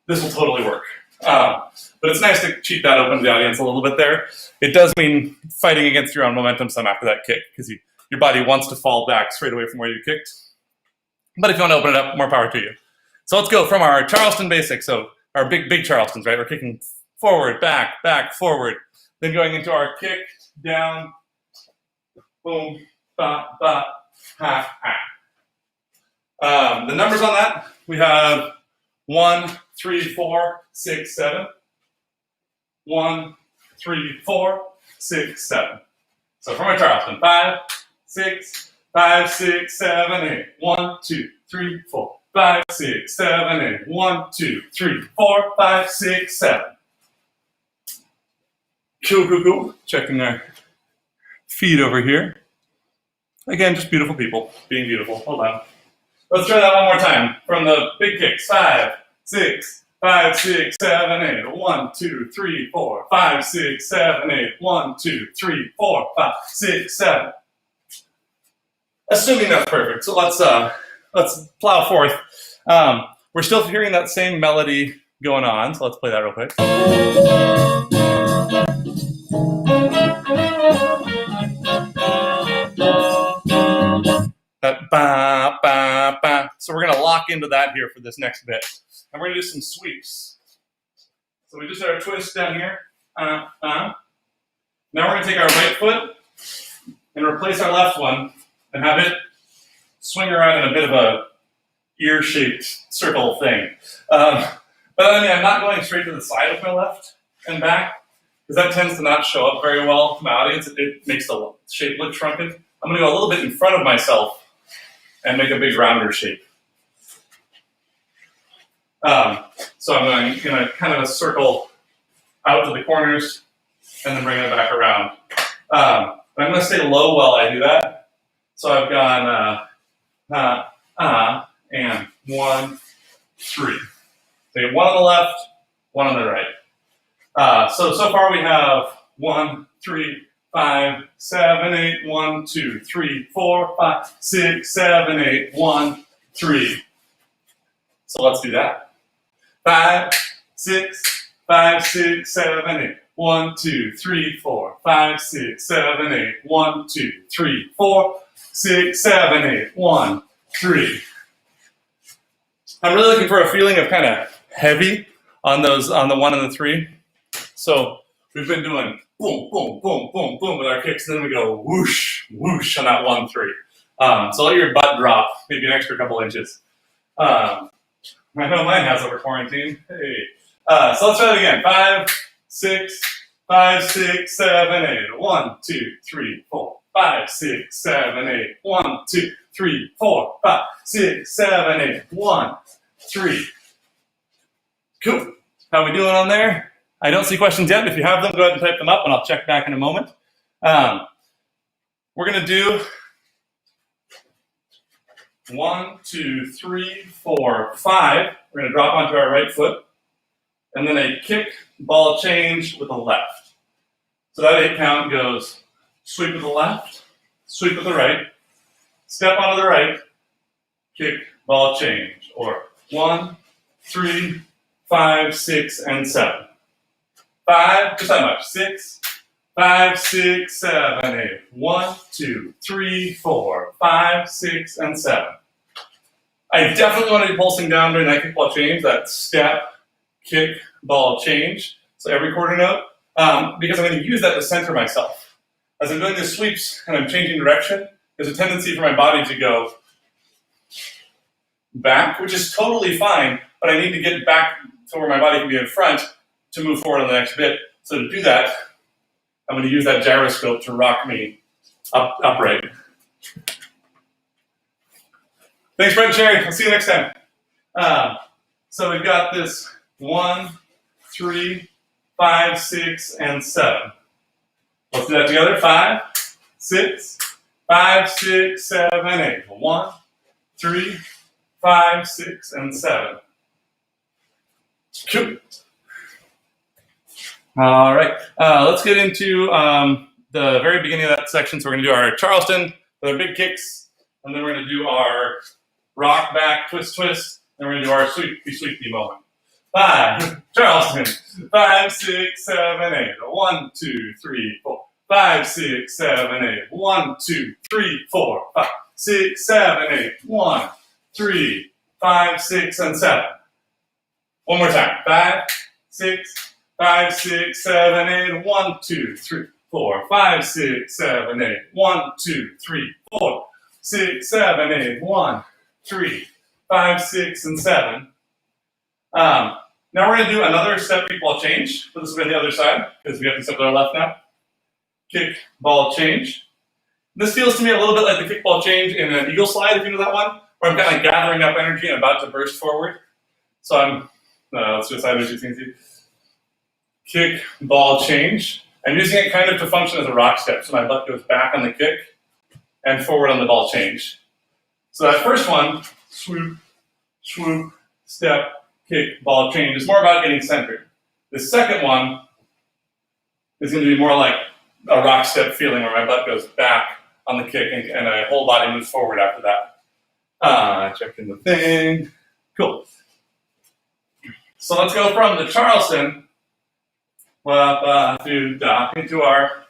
this will totally work. But it's nice to cheat that open to the audience a little bit there. It does mean fighting against your own momentum some after that kick because your body wants to fall back straight away from where you kicked. But if you want to open it up, more power to you. So let's go from our Charleston basics, so our big Charlestons, right? We're kicking forward, back, back, forward. Then going into our kick, down, boom, ba, ba, ha, ha. The numbers on that, we have 1, 3, 4, 6, 7. 1, 3, 4, 6, 7. So from our Charleston, 5, 6, 5, 6, 7, 8. 1, 2, 3, 4, 5, 6, 7, 8. 1, 2, 3, 4, 5, 6, 7. Cool. Checking our feet over here. Again, just beautiful people being beautiful. Hold on. Let's try that one more time. From the big kicks. 5, 6, 5, 6, 7, 8. 1, 2, 3, 4, 5, 6, 7, 8. 1, 2, 3, 4, 5, 6, 7. Assuming that's perfect. So let's plow forth. We're still hearing that same melody going on. So let's play that real quick. That ba, ba, ba. So we're going to lock into that here for this next bit. And we're going to do some sweeps. So we just did our twist down here. Now we're going to take our right foot and replace our left one and have it swing around in a bit of a ear-shaped circle thing. But I mean, I'm not going straight to the side of my left and back because that tends to not show up very well to my audience. It makes the shape look shrunken. I'm going to go a little bit in front of myself and make a big rounder shape. So I'm going in a kind of a circle out to the corners and then bringing it back around. I'm going to stay low while I do that. So I've gone and 1, 3. So you have one on the left, one on the right. So far we have 1, 3, 5, 7, 8, 1, 2, 3, 4, 5, 6, 7, 8, 1, 3. So let's do that. 5, 6, 5, 6, 7, 8. 1, 2, 3, 4, 5, 6, 7, 8. 1, 2, 3, 4, 6, 7, 8. 1, 3. I'm really looking for a feeling of kind of heavy on those, on the 1 and the 3. So we've been doing boom, boom, boom, boom, boom with our kicks, and then we go whoosh, whoosh on that 1, 3. So let your butt drop, maybe an extra couple inches. I know mine has over quarantine. Hey. So let's try it again. 5, 6, 5, 6, 7, 8. 1, 2, 3, 4, 5, 6, 7, 8. 1, 2, 3, 4, 5, 6, 7, 8. 1, 3. Cool. How are we doing on there? I don't see questions yet. If you have them, go ahead and type them up, and I'll check back in a moment. We're going to do 1, 2, 3, 4, 5. We're going to drop onto our right foot, and then a kick, ball change with the left. So that 8 count goes sweep with the left, sweep with the right, step onto the right, kick, ball change, or 1, 3, 5, 6, and 7. 5, just that much. 6, 5, 6, 7, 8. 1, 2, 3, 4, 5, 6, and 7. I definitely want to be pulsing down during that kick, ball change, that step, kick, ball change. So So every quarter note, because I'm going to use that to center myself. As I'm doing the sweeps and I'm changing direction, there's a tendency for my body to go back, which is totally fine, but I need to get back to where my body can be in front to move forward on the next bit. So to do that, I'm going to use that gyroscope to rock me upright. Thanks, Brett and Sherry. I'll see you next time. So we've got this 1, 3, 5, 6, and 7. Let's do that together. 5, 6, 5, 6, 7, 8. 1, 3, 5, 6, and 7. Cool. All right. Let's get into the very beginning of that section. So we're going to do our Charleston with our big kicks, and then we're going to do our rock back, twist, twist, and we're going to do our sweepy, sweepy moment. 5, Charleston, 5, 6, 7, 8. 1, 2, 3, 4. 5, 6, 7, 8. 1, 2, 3, 4. 5, 6, 7, 8. 1, 3, 5, 6, and 7. One more time. 5, 6, 5, 6, 7, 8. 1, 2, 3, 4. 5, 6, 7, 8. 1, 2, 3, 4. 6, 7, 8. 1, 3, 5, 6, and 7. Now we're going to do another step kick ball change. So this will be on the other side because we have to step to our left now. Kick ball change. This feels to me a little bit like the kick ball change in an eagle slide, if you know that one, where I'm kind of gathering up energy and about to burst forward. So I'm, let's do a sideways 16. Kick ball change. I'm using it kind of to function as a rock step. So my butt goes back on the kick and forward on the ball change. So that first one, swoop, swoop, step, kick, ball change, is more about getting centered. The second one is going to be more like a rock step feeling where my butt goes back on the kick and my whole body moves forward after that. Checking the thing. Cool. So let's go from the Charleston into our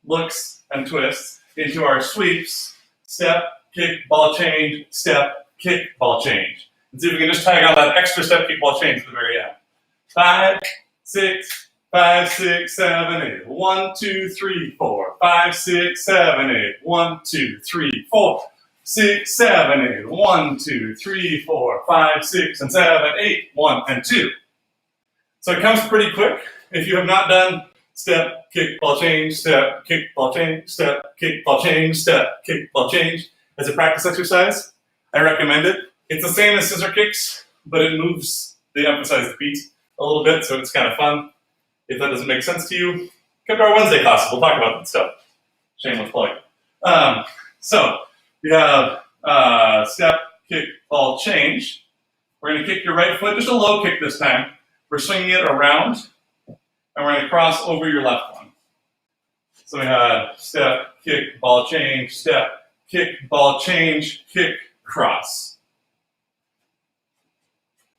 looks and twists, into our sweeps, step, kick, ball change, step, kick, ball change. And see if we can just tag on that extra step, kick, ball change at the very end. 5, 6, 5, 6, 7, 8. 1, 2, 3, 4. 5, 6, 7, 8. 1, 2, 3, 4. 6, 7, 8. 1, 2, 3, 4. 5, 6, and 7, 8. 1, and 2. So it comes pretty quick. If you have not done step, kick, ball change, step, kick, ball change, step, kick, ball change, step, kick, ball change as a practice exercise, I recommend it. It's the same as scissor kicks, but it moves the emphasized beat a little bit, so it's kind of fun. If that doesn't make sense to you, come to our Wednesday classes. We'll talk about that stuff. Shameless plug. So we have step, kick, ball change. We're going to kick your right foot, just a low kick this time. We're swinging it around, and we're going to cross over your left one. So we have step, kick, ball change, step, kick, ball change, kick, cross.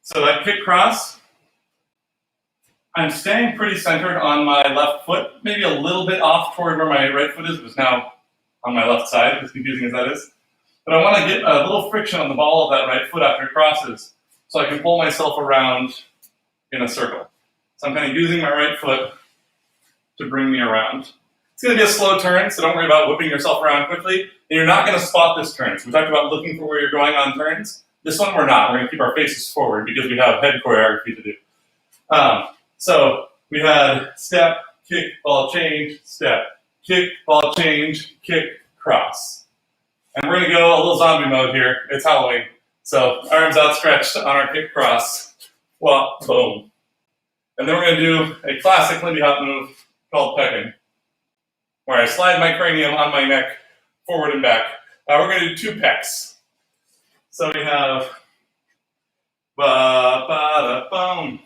So that kick cross, I'm staying pretty centered on my left foot, maybe a little bit off toward where my right foot is, but it's now on my left side, as confusing as that is. But I want to get a little friction on the ball of that right foot after it crosses, so I can pull myself around in a circle. So I'm kind of using my right foot to bring me around. It's going to be a slow turn, so don't worry about whipping yourself around quickly. And you're not going to spot this turn. So we talked about looking for where you're going on turns. This one we're not. We're going to keep our faces forward because we have head choreography to do. So we had step, kick, ball change, step, kick, ball change, kick, cross. And we're going to go a little zombie mode here. It's Halloween. So arms outstretched on our kick cross. Well, boom. And then we're going to do a classic Lindy Hop move called pecking, where I slide my cranium on my neck forward and back. We're going to do 2 pecks. So we have ba ba da boom,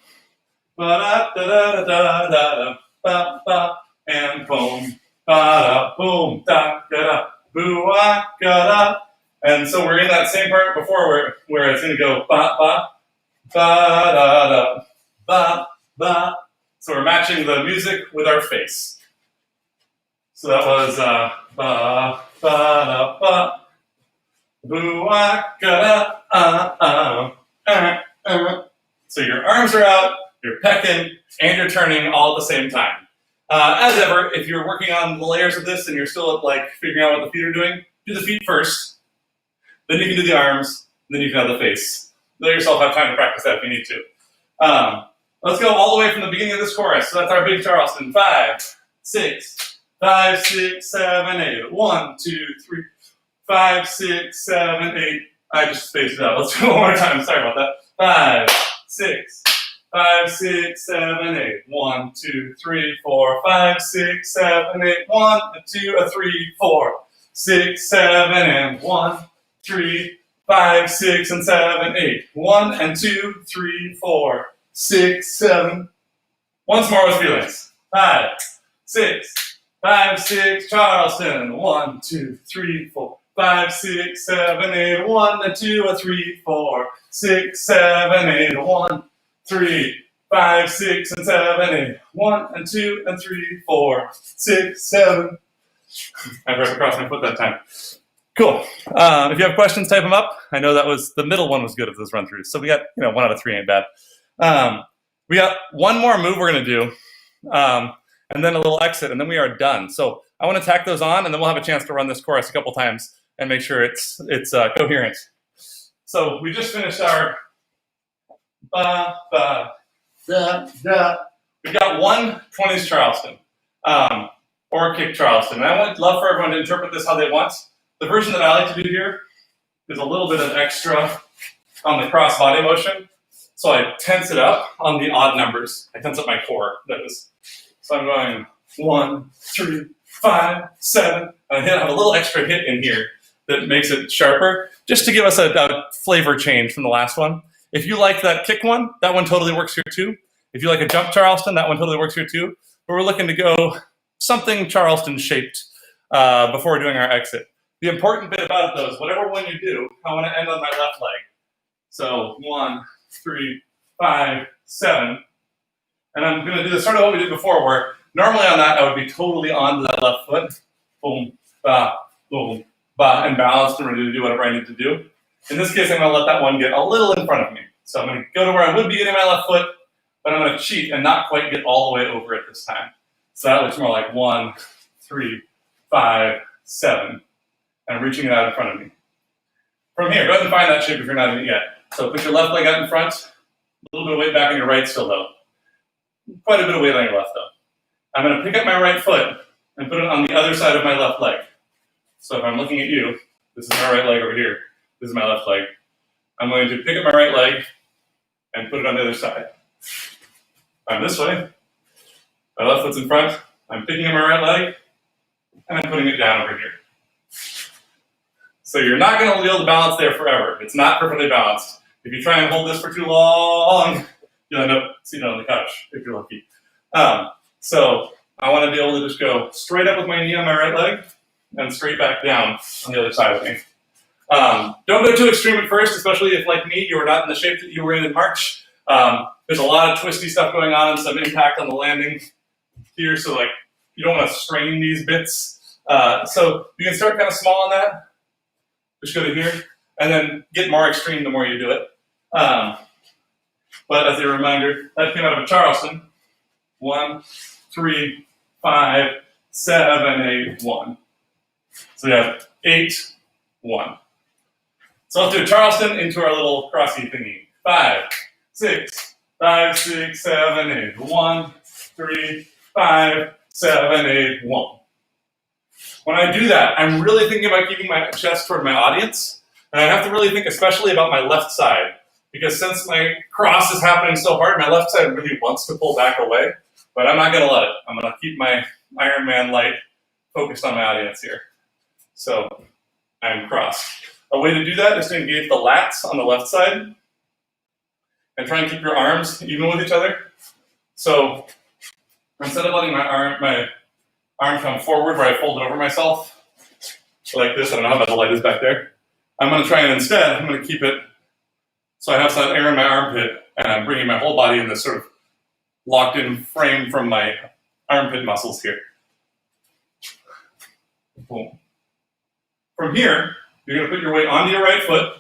ba da da da da da ba ba, and boom, ba da boom, da da da boo ah ga da. And so we're in that same part before where it's going to go ba ba ba da da ba ba. So we're matching the music with our face. So that was ba ba da ba. Boo ah ga da So your arms are out, you're pecking, and you're turning all at the same time. As ever, if you're working on the layers of this and you're still like figuring out what the feet are doing, do the feet first, then you can do the arms, and then you can have the face. Let yourself have time to practice that if you need to. Let's go all the way from the beginning of this chorus. So that's our big Charleston. 5, 6, 5, 6, 7, 8. 1, 2, 3, 5, 6, 7, 8. I just spaced it out. Let's go one more time. Sorry about that. 5, 6, 5, 6, 7, 8. 1, 2, 3, 4, 5, 6, 7, 8. 1, 2, 3, 4, 6, 7, and 1, 3, 5, 6, and 7, 8. 1 and 2, 3, 4, 6, 7. Once more with feelings. 5, 6, 5, 6, Charleston. 1, 2, 3, 4, 5, 6, 7, 8. 1 and 2, 3, 4, 6, 7, 8. 1, 3, 5, 6, and 7, 8. 1 and 2 and 3, 4, 6, 7. I broke across my foot that time. Cool. If you have questions, type them up. I know that was the middle one was good of those run throughs. So we got 1 out of 3 ain't bad. We got one more move we're gonna do, and then a little exit, and then we are done. So I want to tack those on, and then we'll have a chance to run this chorus a couple times and make sure it's coherent. So we just finished our ba ba da da. We got one 20s Charleston, or kick Charleston, and I would love for everyone to interpret this how they want. The version that I like to do here is a little bit of extra on the cross body motion. So I tense it up on the odd numbers. I tense up my core, that is. So I'm going 1, 3, 5, 7. And I have a little extra hit in here that makes it sharper, just to give us a flavor change from the last one. If you like that kick one, that one totally works here too. If you like a jump Charleston, that one totally works here too. But we're looking to go something Charleston shaped before doing our exit. The important bit about it, though, is whatever one you do, I want to end on my left leg. So 1, 3, 5, 7. And I'm going to do this sort of what we did before, where normally on that I would be totally onto that left foot. Boom, ba, and balanced and ready to do whatever I need to do. In this case, I'm going to let that one get a little in front of me. So I'm going to go to where I would be getting my left foot, but I'm going to cheat and not quite get all the way over it this time. So that looks more like 1, 3, 5, 7. And I'm reaching it out in front of me. From here, go ahead and find that shape if you're not in it yet. So put your left leg out in front, a little bit of weight back on your right still though. Quite a bit of weight on your left though. I'm going to pick up my right foot and put it on the other side of my left leg. So if I'm looking at you, this is my right leg over here. This is my left leg. I'm going to pick up my right leg and put it on the other side. If I'm this way, my left foot's in front, I'm picking up my right leg, and I'm putting it down over here. So you're not going to be able to balance there forever. It's not perfectly balanced. If you try and hold this for too long, you'll end up sitting on the couch, if you're lucky. So I want to be able to just go straight up with my knee on my right leg, and straight back down on the other side of me. Don't go too extreme at first, especially if, like me, you were not in the shape that you were in March. There's a lot of twisty stuff going on and some impact on the landing here, so like you don't want to strain these bits. So you can start kind of small on that. Just go to here, and then get more extreme the more you do it. But as a reminder, that came out of a Charleston. 1, 3, 5, 7, 8, 1. So we have 8, 1. So let's do a Charleston into our little crossy thingy. 5, 6, 5, 6, 7, 8. 1, 3, 5, 7, 8, 1. When I do that, I'm really thinking about keeping my chest toward my audience. And I have to really think especially about my left side. Because since my cross is happening so hard, my left side really wants to pull back away. But I'm not going to let it. I'm going to keep my Iron Man light focused on my audience here. So I'm crossed. A way to do that is to engage the lats on the left side and try and keep your arms even with each other. So instead of letting my arm come forward where I fold it over myself, like this, I don't know how much the light is back there. I'm going to try and instead, I'm going to keep it so I have some air in my armpit and I'm bringing my whole body in this sort of locked in frame from my armpit muscles here. Boom. From here, you're going to put your weight onto your right foot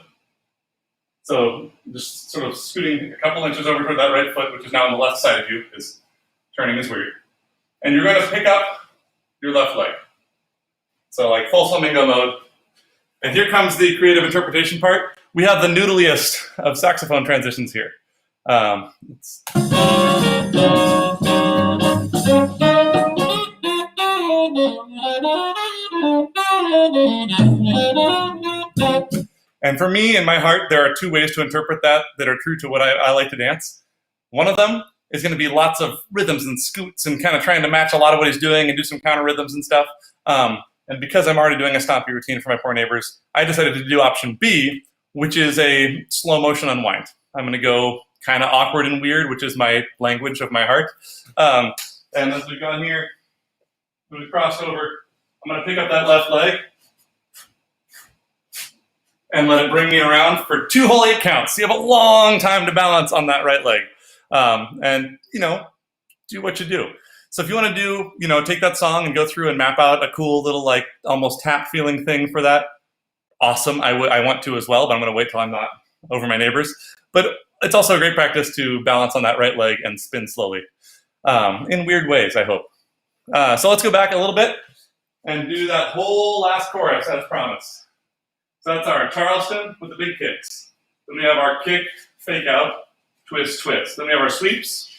So just sort of scooting a couple inches over toward that right foot, which is now on the left side of you, because turning is weird. And you're going to pick up your left leg. So like full flamingo mode. And here comes the creative interpretation part. We have the noodliest of saxophone transitions here. And for me, in my heart, there are two ways to interpret that are true to what I like to dance. One of them is going to be lots of rhythms and scoots and kind of trying to match a lot of what he's doing and do some counter rhythms and stuff. And because I'm already doing a stompy routine for my poor neighbors, I decided to do option B, which is a slow motion unwind. I'm going to go kind of awkward and weird, which is my language of my heart. And as we go in here, when we cross over, I'm going to pick up that left leg and let it bring me around for 2 whole 8 counts. So you have a long time to balance on that right leg. And, you know, do what you do. So if you want to do, you know, take that song and go through and map out a cool little, like, almost tap feeling thing for that, awesome. I want to as well, but I'm going to wait till I'm not over my neighbors. But it's also a great practice to balance on that right leg and spin slowly in weird ways, I hope. So let's go back a little bit and do that whole last chorus as promised. So that's our Charleston with the big kicks. Then we have our kick, fake out, twist, twist. Then we have our sweeps,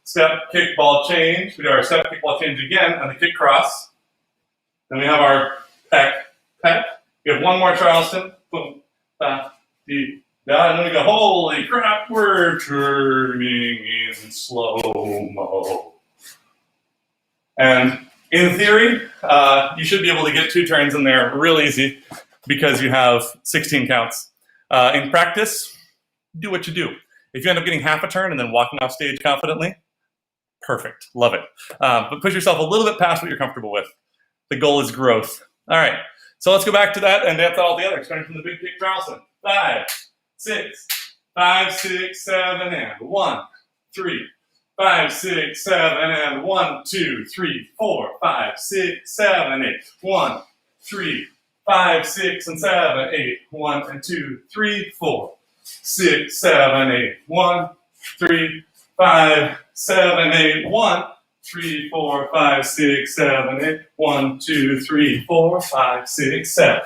step, kick, ball, change. We do our step, kick, ball, change again on the kick cross. Then we have our peck, peck. We have one more Charleston. Boom, ba, dee, da. And then we go, holy crap, we're turning in slow-mo. And in theory, you should be able to get 2 turns in there real easy because you have 16 counts. In practice, do what you do. If you end up getting half a turn and then walking off stage confidently, perfect, love it. But push yourself a little bit past what you're comfortable with. The goal is growth. All right, so let's go back to that and dance that all together, starting from the big kick Charleston. 5, 6, 5, 6, 7, and 1, 3, 5, 6, 7, and 1, 2, 3, 4, 5, 6, 7, 8, 1, 3, 5, 6, and 7, 8, 1, and 2, 3, 4, 6, 7, 8, 1, 3, 5, 7, 8, 1, 3, 4, 5, 6, 7, 8, 1, 2, 3, 4, 5, 6, 7.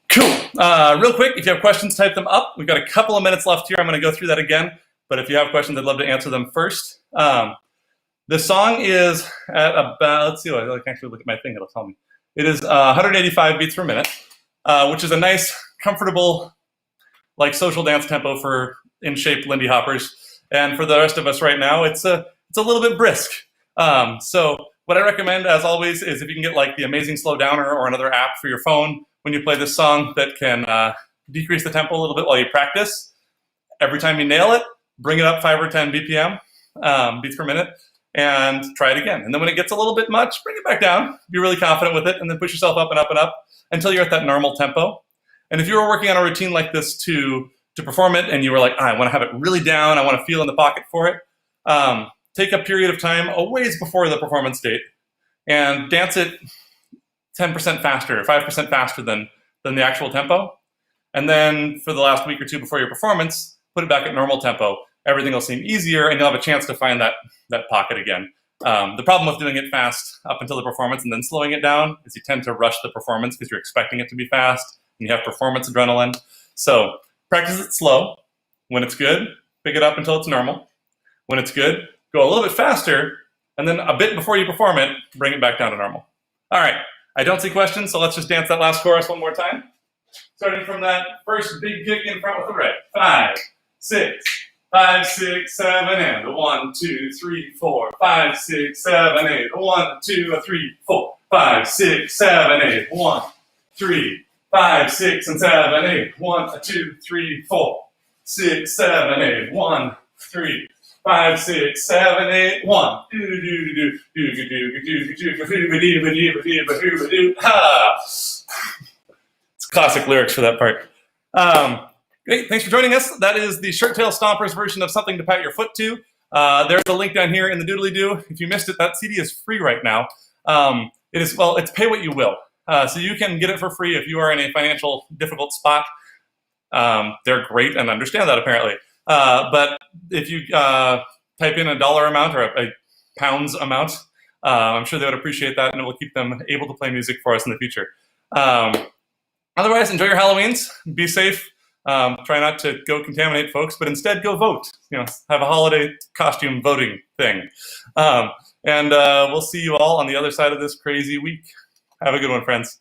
Cool. Real quick, if you have questions, type them up. We've got a couple of minutes left here. I'm going to go through that again. But if you have questions, I'd love to answer them first. The song is at about, let's see, I can actually look at my thing. It'll tell me. It is 185 beats per minute, which is a nice, comfortable, like social dance tempo for in-shape Lindy Hoppers. And for the rest of us right now, it's a little bit brisk. So what I recommend, as always, is if you can get like the Amazing Slow Downer or another app for your phone when you play this song that can decrease the tempo a little bit while you practice. Every time you nail it, bring it up 5 or 10 BPM, beats per minute, and try it again. And then when it gets a little bit much, bring it back down, be really confident with it, and then push yourself up and up and up until you're at that normal tempo. And if you were working on a routine like this to perform it and you were like, I want to have it really down, I want to feel in the pocket for it, take a period of time a ways before the performance date and dance it 10% faster, 5% faster than the actual tempo. And then for the last week or 2 before your performance, put it back at normal tempo. Everything will seem easier and you'll have a chance to find that pocket again. The problem with doing it fast up until the performance and then slowing it down is you tend to rush the performance because you're expecting it to be fast and you have performance adrenaline. So practice it slow. When it's good, pick it up until it's normal. When it's good, go a little bit faster, and then a bit before you perform it, bring it back down to normal. All right, I don't see questions, so let's just dance that last chorus one more time. Starting from that first big kick in front with the right. 5, 6, 5, 6, 7, and 1, 2, 3, 4, 5, 6, 7, 8, 1, 2, 3, 4, 5, 6, 7, 8, 1, 3, 5, 6, and 7, 8, 1, 2, 3, 4, 6, 7, 8, 1, 3, 5, 6, 7, 8, 1. It's classic lyrics for that part. Great, thanks for joining us. That is the Shirt Tail Stompers version of Something to Pat Your Foot To. There's a link down here in the doodly-doo. If you missed it, that CD is free right now. It's pay what you will. So you can get it for free if you are in a financial difficult spot. They're great and understand that apparently. But if you type in a dollar amount or a pounds amount, I'm sure they would appreciate that, and it will keep them able to play music for us in the future. Otherwise, enjoy your Halloweens. Be safe. Try not to go contaminate folks, but instead go vote. Have a holiday costume voting thing. And we'll see you all on the other side of this crazy week. Have a good one, friends.